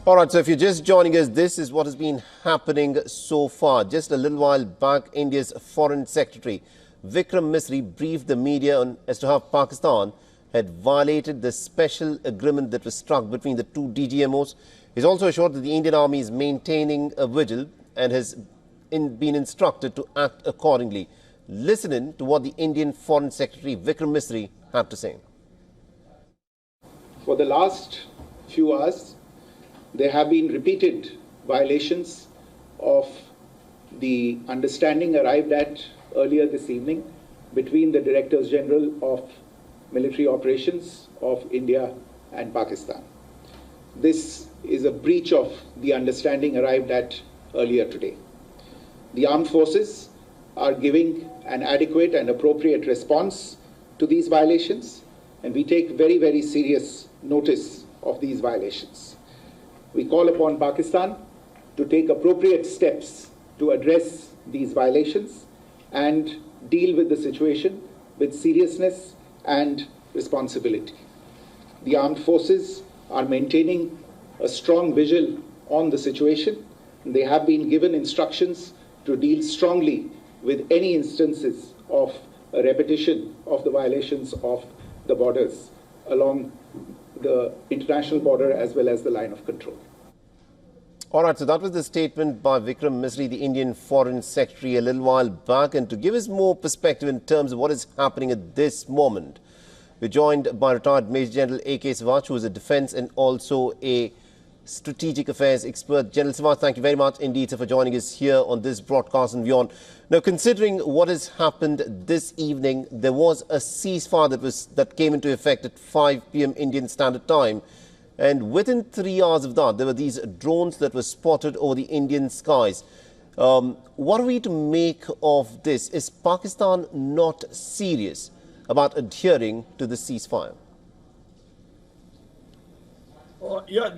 All right, so if you're just joining us, this is what has been happening so far. Just a little while back, India's Foreign Secretary Vikram Misri briefed the media as to how Pakistan had violated the special agreement that was struck between the two DGMOs. He's also assured that the Indian Army is maintaining a vigil and has been instructed to act accordingly. Listen in to what the Indian Foreign Secretary Vikram Misri had to say. For the last few hours, there have been repeated violations of the understanding arrived at earlier this evening between the Directors General of Military Operations of India and Pakistan. This is a breach of the understanding arrived at earlier today. The armed forces are giving an adequate and appropriate response to these violations, and we take very, very serious notice of these violations. We call upon Pakistan to take appropriate steps to address these violations and deal with the situation with seriousness and responsibility. The armed forces are maintaining a strong vigil on the situation. They have been given instructions to deal strongly with any instances of a repetition of the violations of the borders along the international border as well as the line of control. All right, so that was the statement by Vikram Misri, the Indian Foreign Secretary, a little while back. And to give us more perspective in terms of what is happening at this moment, we're joined by retired Major General A.K. Sivach, who is a defence and also a strategic affairs expert. General Sivach, thank you very much indeed for joining us here on this broadcast on WION. Now, considering what has happened this evening, there was a ceasefire that came into effect at 5 p.m. Indian Standard Time. And within 3 hours of that, there were these drones that were spotted over the Indian skies. What are we to make of this? Is Pakistan not serious about adhering to the ceasefire? Yeah,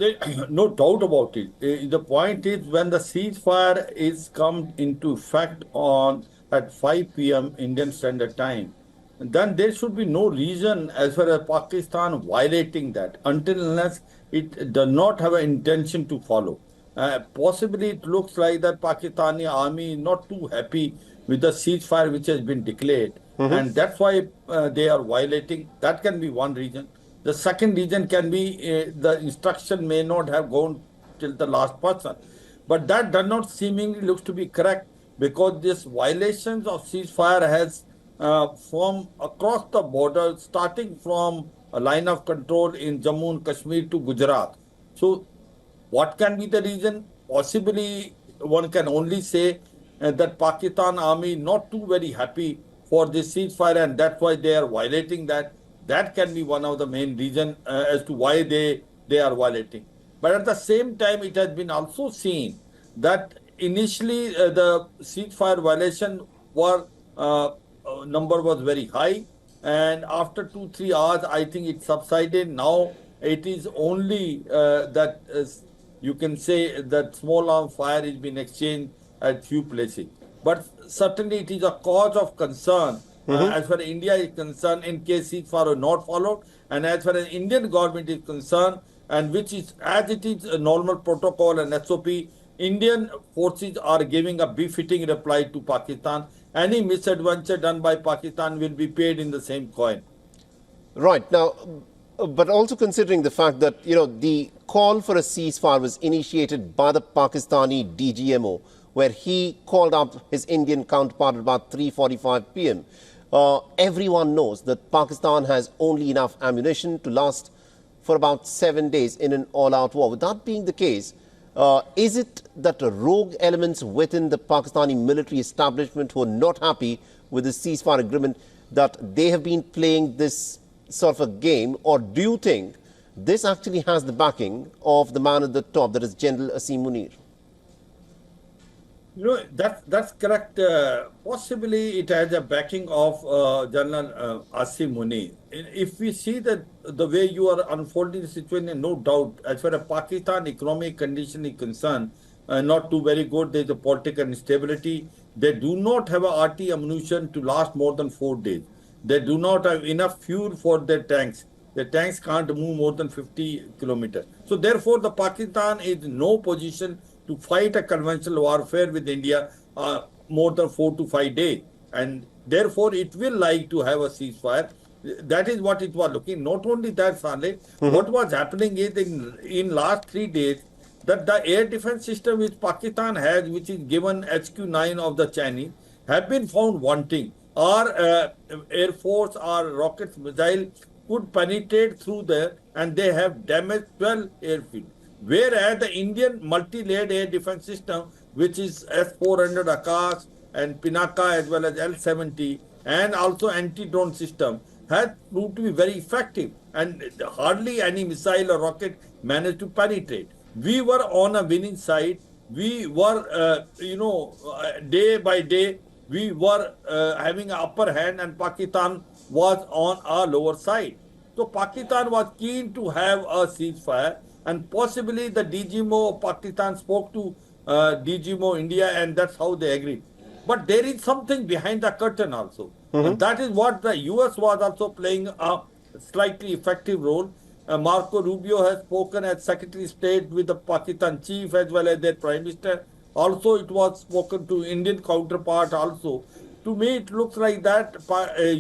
no doubt about it. The point is, when the ceasefire is come into effect at 5 p.m. Indian Standard Time, then there should be no reason as far as Pakistan violating that until unless it does not have an intention to follow. Possibly it looks like that Pakistani army is not too happy with the ceasefire which has been declared, and that's why they are violating. That can be one reason. The second reason can be the instruction may not have gone till the last person. But that does not seemingly looks to be correct, because this violations of ceasefire has from across the border, starting from a line of control in Jammu and Kashmir to Gujarat. So what can be the reason? Possibly one can only say that Pakistan army not too very happy for this ceasefire, and that's why they are violating that. That can be one of the main reasons as to why they are violating. But at the same time, it has been also seen that initially the ceasefire violation number was very high, and after 2-3 hours, I think it subsided. Now it is only that you can say that small arm fire has been exchanged at few places. But certainly it is a cause of concern as far as India is concerned, in case ceasefire is not followed, and as far as Indian government is concerned, and which is as it is a normal protocol and SOP, Indian forces are giving a befitting reply to Pakistan. Any misadventure done by Pakistan will be paid in the same coin. Right. Now, but also considering the fact that, the call for a ceasefire was initiated by the Pakistani DGMO, where he called up his Indian counterpart at about 3:45 p.m. Everyone knows that Pakistan has only enough ammunition to last for about 7 days in an all-out war. With that being the case, is it that rogue elements within the Pakistani military establishment who are not happy with the ceasefire agreement, that they have been playing this sort of a game, or do you think this actually has the backing of the man at the top, that is General Asim Munir? That's correct. Possibly it has a backing of General Asim Munir. If we see that the way you are unfolding the situation, no doubt, as far as Pakistan economic condition is concerned, not too very good. There is a political instability. They do not have a RT ammunition to last more than 4 days. They do not have enough fuel for their tanks. The tanks can't move more than 50 kilometers. So therefore, the Pakistan is in no position to fight a conventional warfare with India more than 4 to 5 days. And therefore, it will like to have a ceasefire. That is what it was looking. Not only that, Saleh, what was happening is in last 3 days, that the air defense system which Pakistan has, which is given HQ-9 of the Chinese, have been found wanting. Our Air Force, our rockets, missile could penetrate through there, and they have damaged 12 airfields. Whereas the Indian multi-layered air defense system, which is S-400 Akash and Pinaka as well as L-70 and also anti-drone system, has proved to be very effective, and hardly any missile or rocket managed to penetrate. We were on a winning side. We were, day by day, we were having an upper hand, and Pakistan was on our lower side. So Pakistan was keen to have a ceasefire, and possibly the DGMO of Pakistan spoke to DGMO India, and that's how they agreed. But there is something behind the curtain also. And that is what the US was also playing a slightly effective role. Marco Rubio has spoken as Secretary of State with the Pakistan chief as well as their Prime Minister. Also, it was spoken to Indian counterpart also. To me, it looks like that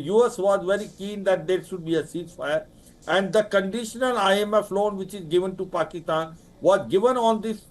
US was very keen that there should be a ceasefire. And the conditional IMF loan which is given to Pakistan was given on this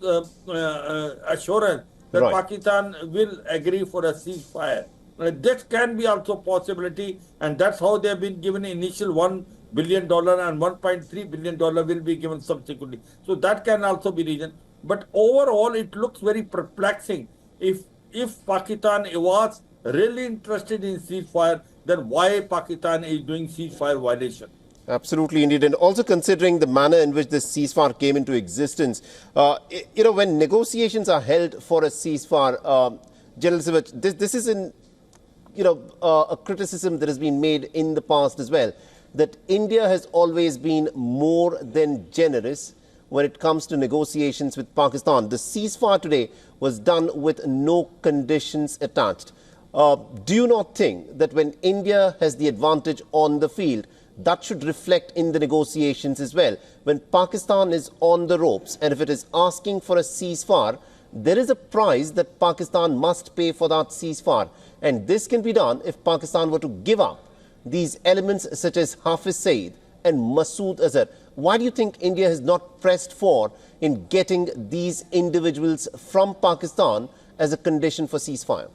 assurance that Right. Pakistan will agree for a ceasefire. This can be also possibility, and that's how they have been given initial $1 billion and $1.3 billion will be given subsequently. So that can also be reason. But overall, it looks very perplexing. If Pakistan was really interested in ceasefire, then why Pakistan is doing ceasefire violation? Absolutely, indeed. And also considering the manner in which this ceasefire came into existence, when negotiations are held for a ceasefire, General Sivach, this is a criticism that has been made in the past as well, that India has always been more than generous when it comes to negotiations with Pakistan. The ceasefire today was done with no conditions attached. Do you not think that when India has the advantage on the field, that should reflect in the negotiations as well? When Pakistan is on the ropes, and if it is asking for a ceasefire, there is a price that Pakistan must pay for that ceasefire. And this can be done if Pakistan were to give up these elements such as Hafiz Saeed and Masood Azhar. Why do you think India has not pressed for in getting these individuals from Pakistan as a condition for ceasefire?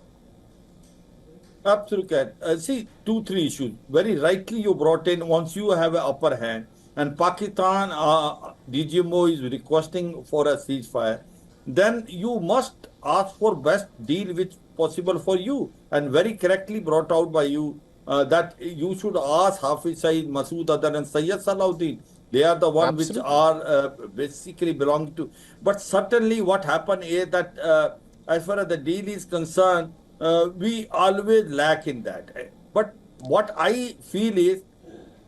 Absolutely. See, 2, 3 issues. Very rightly you brought in, once you have an upper hand and Pakistan, DGMO is requesting for a ceasefire, then you must ask for best deal which possible for you. And very correctly brought out by you that you should ask Hafiz Saeed, Masood Azhar and Sayyid Salahuddin. They are the ones which are basically belong to. But certainly what happened is that as far as the deal is concerned, we always lack in that. But what I feel is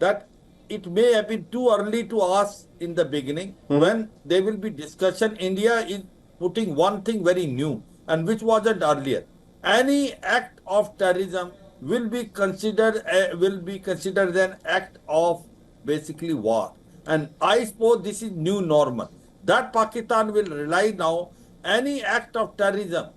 that it may have been too early to ask in the beginning. When there will be discussion, India is putting one thing very new and which wasn't earlier. Any act of terrorism will be considered an act of basically war. And I suppose this is new normal. That Pakistan will rely now, any act of terrorism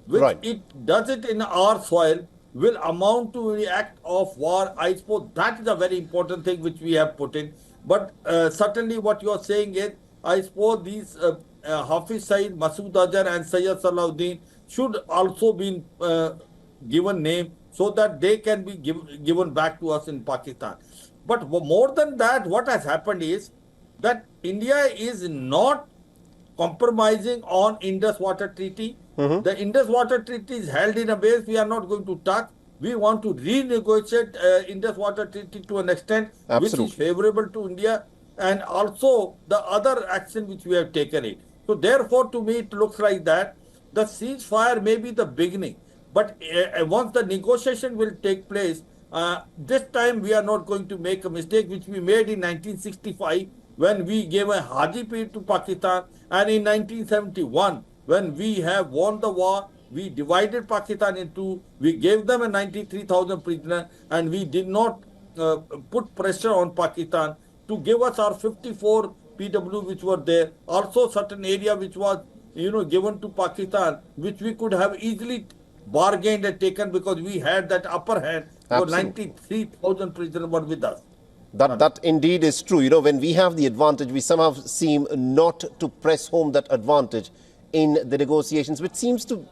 which it does it in our soil will amount to the act of war. I suppose that is a very important thing which we have put in. But certainly what you are saying is, I suppose these Hafiz Saeed, Masood Azhar and Sayyid Salahuddin should also be given name so that they can be given back to us in Pakistan. But more than that, what has happened is that India is not compromising on Indus Water Treaty. The Indus Water Treaty is held in a base we are not going to touch. We want to renegotiate Indus Water Treaty to an extent which is favorable to India, and also the other action which we have taken it. So therefore, to me, it looks like that the ceasefire may be the beginning. But once the negotiation will take place, this time we are not going to make a mistake which we made in 1965 when we gave a Hajipir to Pakistan, and in 1971 when we have won the war, we divided Pakistan into, we gave them a 93,000 prisoner, and we did not put pressure on Pakistan to give us our 54 PW which were there. Also certain area which was, given to Pakistan, which we could have easily bargained and taken because we had that upper hand. So Absolutely. 93,000 prisoners were with us. That indeed is true. You know, when we have the advantage, we somehow seem not to press home that advantage in the negotiations, which seems to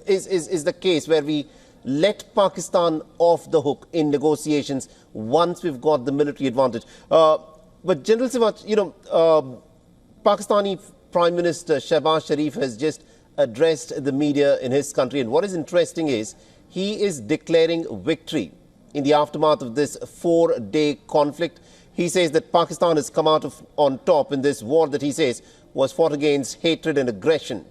is the case where we let Pakistan off the hook in negotiations once we've got the military advantage. But General Siwach, Pakistani Prime Minister Shehbaz Sharif has just addressed the media in his country, and what is interesting is he is declaring victory in the aftermath of this 4-day conflict. He says that Pakistan has come out on top in this war that he says was fought against hatred and aggression.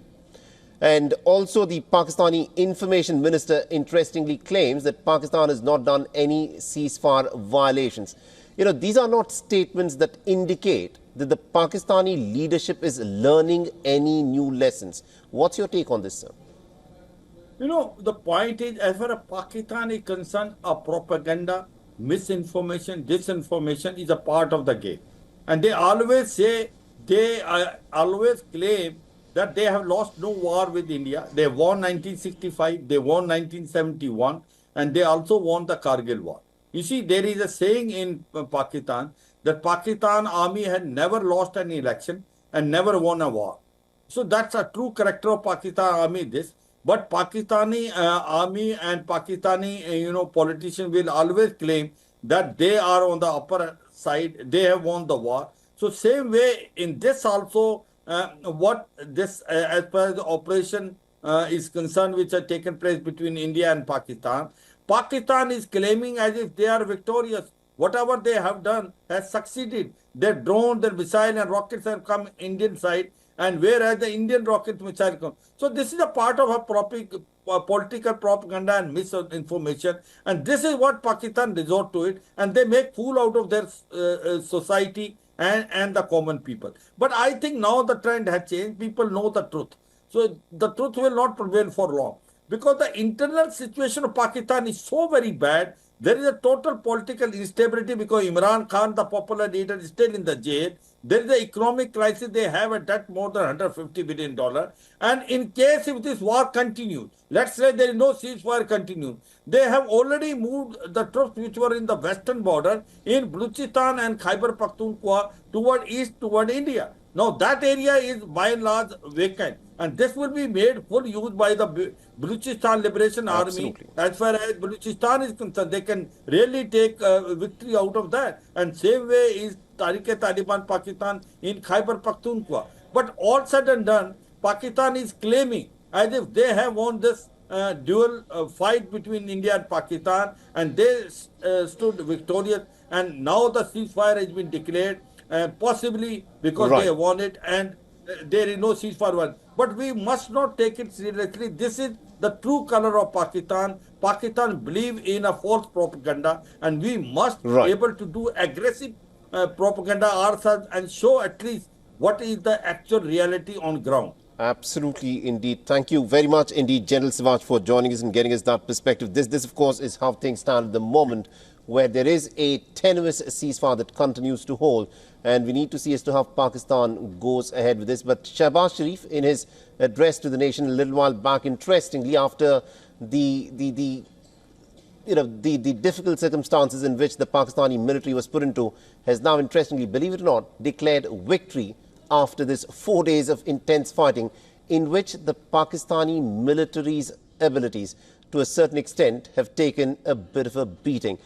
And also the Pakistani information minister interestingly claims that Pakistan has not done any ceasefire violations. These are not statements that indicate that the Pakistani leadership is learning any new lessons. What's your take on this, sir? The point is, as far as Pakistan is concerned, a propaganda, misinformation, disinformation is a part of the game. And they always say, they always claim that they have lost no war with India. They won 1965, they won 1971, and they also won the Kargil war. You see, there is a saying in Pakistan that Pakistan army had never lost an election and never won a war. So that's a true character of Pakistan army, this. But Pakistani army and Pakistani, politicians will always claim that they are on the upper side. They have won the war. So same way in this also, what this as far as the operation is concerned, which has taken place between India and Pakistan, Pakistan is claiming as if they are victorious. Whatever they have done has succeeded. Their drone, their missile and rockets have come Indian side, and whereas the Indian rocket missile come. So this is a part of a political propaganda and misinformation, and this is what Pakistan resort to it, and they make fool out of their society and the common people. But I think now the trend has changed. People know the truth. So the truth will not prevail for long, because the internal situation of Pakistan is so very bad. There is a total political instability because Imran Khan, the popular leader, is still in the jail. There is an economic crisis. They have a debt more than $150 billion. And in case if this war continues, let's say there is no ceasefire continues, they have already moved the troops which were in the western border in Balochistan and Khyber Pakhtunkhwa toward east, toward India. Now that area is by and large vacant, and this will be made full use by the Balochistan Liberation Army. As far as Balochistan is concerned, they can really take victory out of that. And same way is Taliban Pakistan in Khyber Pakhtunkhwa. But all said and done, Pakistan is claiming as if they have won this dual fight between India and Pakistan, and they stood victorious. And now the ceasefire has been declared. Possibly because they won it, and there is no ceasefire. But we must not take it seriously. This is the true color of Pakistan. Pakistan believe in a false propaganda, and we must be able to do aggressive propaganda ourselves and show at least what is the actual reality on ground. Absolutely, indeed. Thank you very much indeed, General Siwach, for joining us and getting us that perspective. This of course, is how things stand at the moment, where there is a tenuous ceasefire that continues to hold, and we need to see as to how Pakistan goes ahead with this. But Shehbaz Sharif, in his address to the nation a little while back, interestingly, after the difficult circumstances in which the Pakistani military was put into, has now, interestingly, believe it or not, declared victory after this 4 days of intense fighting, in which the Pakistani military's abilities, to a certain extent, have taken a bit of a beating.